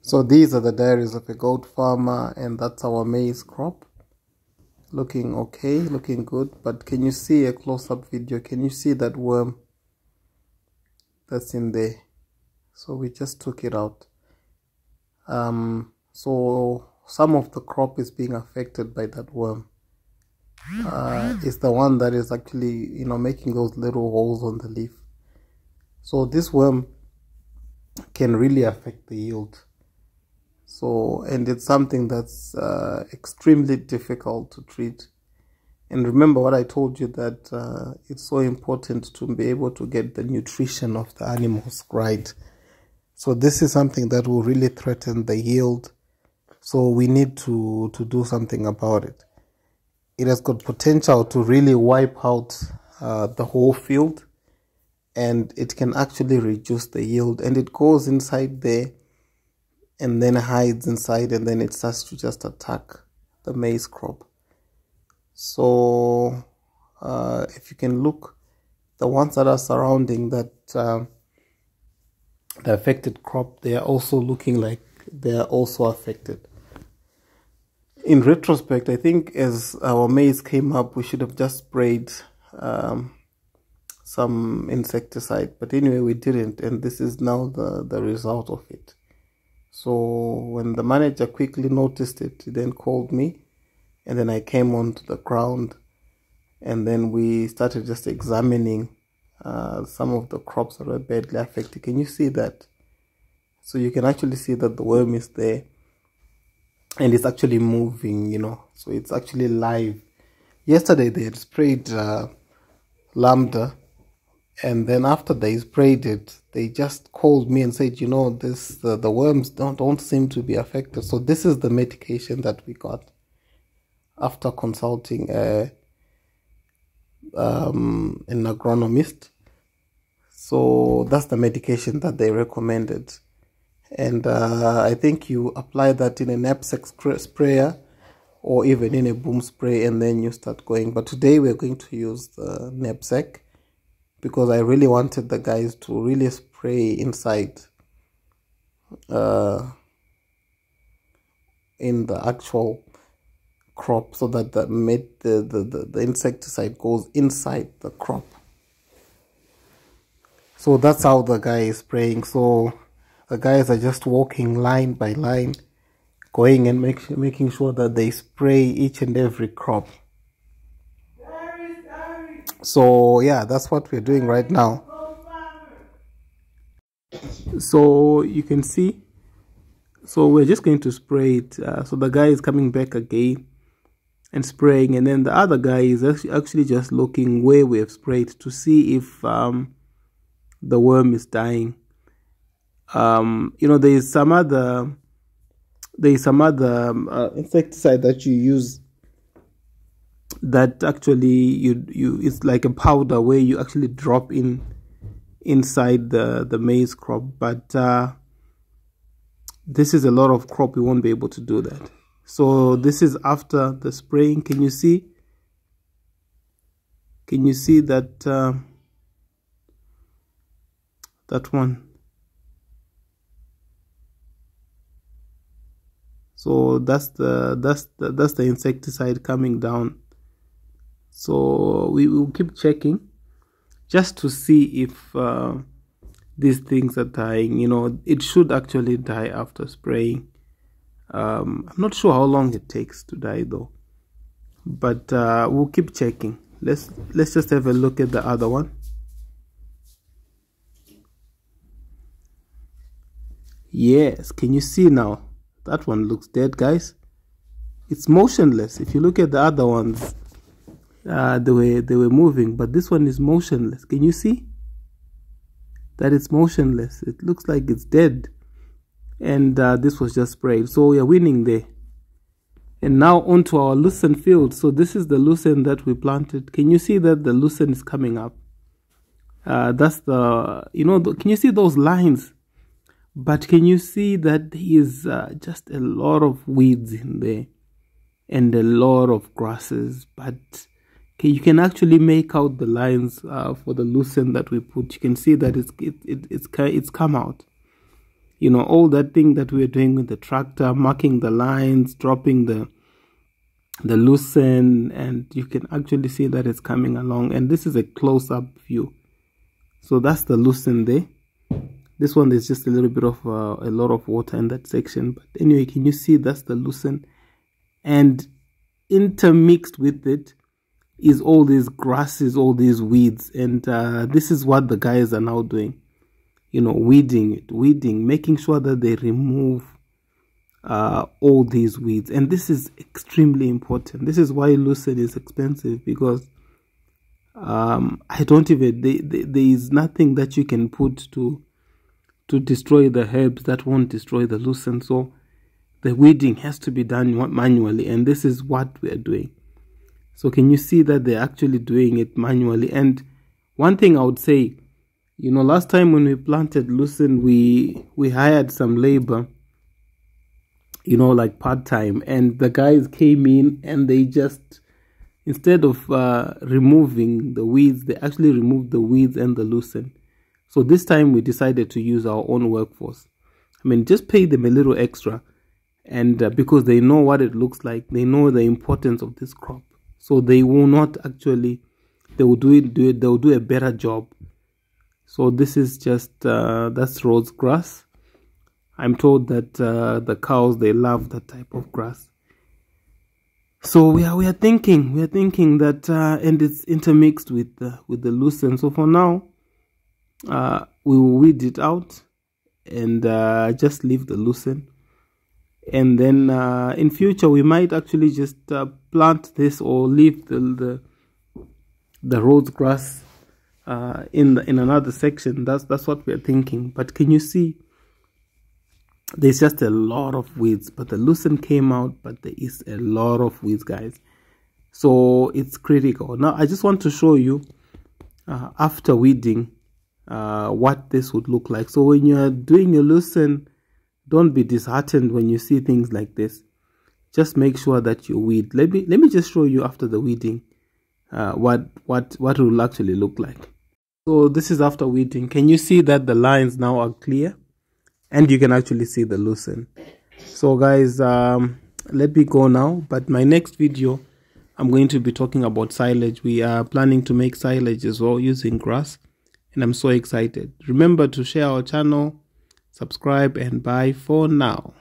So these are the diaries of a goat farmer, and that's our maize crop. Looking okay, looking good. But can you see a close-up video? Can you see that worm that's in there? So we just took it out. So some of the crop is being affected by that worm. It's the one that is actually, making those little holes on the leaf. So this worm can really affect the yield. So, and it's something that's extremely difficult to treat. And remember what I told you, that it's so important to be able to get the nutrition of the animals right. So this is something that will really threaten the yield. So we need to do something about it. It has got potential to really wipe out the whole field, and it can actually reduce the yield. And it goes inside there and then hides inside, and then it starts to just attack the maize crop. So if you can look, the ones that are surrounding that the affected crop, they are also looking like they are also affected. In retrospect, I think as our maize came up, we should have just sprayed some insecticide, but anyway we didn't, and this is now the result of it. So when the manager quickly noticed it, he then called me, and then I came onto the ground, and then we started just examining some of the crops that were badly affected. Can you see that? So you can actually see that the worm is there, and it's actually moving, so it's actually live. Yesterday they had sprayed Lambda, and then after they sprayed it, they just called me and said, the worms don't seem to be affected. So this is the medication that we got after consulting an agronomist. So that's the medication that they recommended. And I think you apply that in a knapsack sprayer or even in a boom spray, and then you start going. But today we're going to use the knapsack, because I really wanted the guys to really spray inside in the actual crop, so that the insecticide goes inside the crop. So that's how the guy is spraying. So the guys are just walking line by line, going and making sure that they spray each and every crop. So yeah, that's what we're doing right now. So you can see, so we're just going to spray it. So the guy is coming back again and spraying, and then the other guy is actually just looking where we have sprayed to see if the worm is dying. There is some other insecticide that you use that actually it's like a powder where you actually drop inside the maize crop, but this is a lot of crop, we won't be able to do that. So this is after the spraying. Can you see that that one? So that's the insecticide coming down. So we will keep checking just to see if these things are dying. It should actually die after spraying. I'm not sure how long it takes to die though, but we'll keep checking. Let's just have a look at the other one. Yes, can you see now? That one looks dead, guys. It's motionless. If you look at the other ones, they were moving, but this one is motionless. Can you see that it's motionless? It looks like it's dead, and this was just sprayed. So we are winning there. And now onto our lucern field. So this is the lucern that we planted. Can you see that the lucern is coming up? That's the can you see those lines? But can you see that there is just a lot of weeds in there and a lot of grasses? But you can actually make out the lines for the lucern that we put. You can see that it's come out. you know, all that thing that we were doing with the tractor, marking the lines, dropping the lucern, and you can actually see that it's coming along. And this is a close-up view. So that's the lucern there. This one, there's just a little bit of a lot of water in that section, but anyway, can you see that's the lucern? And intermixed with it is all these grasses, all these weeds, and this is what the guys are now doing, you know, weeding, making sure that they remove all these weeds. And this is extremely important. This is why lucern is expensive, because I don't even, there is nothing that you can put to destroy the herbs that won't destroy the lucern. So the weeding has to be done manually, and this is what we are doing. So can you see that they're actually doing it manually? And one thing I would say, you know, last time when we planted lucern, we hired some labor, you know, like part-time, and the guys came in and they just, instead of removing the weeds, they actually removed the weeds and the lucern. So this time we decided to use our own workforce. I mean, just pay them a little extra, and because they know what it looks like, they know the importance of this crop. So they will not actually, they will they'll do a better job. So this is just, that's Rhodes grass. I'm told that the cows, they love that type of grass. So we are thinking that, and it's intermixed with the lucern. So for now, we will weed it out and just leave the lucern. And then in future we might actually just plant this or leave the Rhodes grass in another section. That's what we are thinking. But can you see, there's just a lot of weeds, but the lucern came out, but there is a lot of weeds, guys. So it's critical. Now I just want to show you after weeding what this would look like. So when you're doing your lucern, don't be disheartened when you see things like this. Just make sure that you weed. Let me just show you after the weeding what it will actually look like. So this is after weeding. Can you see that the lines now are clear, and you can actually see the lucern? So guys, let me go now, but my next video I'm going to be talking about silage. We are planning to make silage as well using grass, and I'm so excited. Remember to share our channel, subscribe, and bye for now.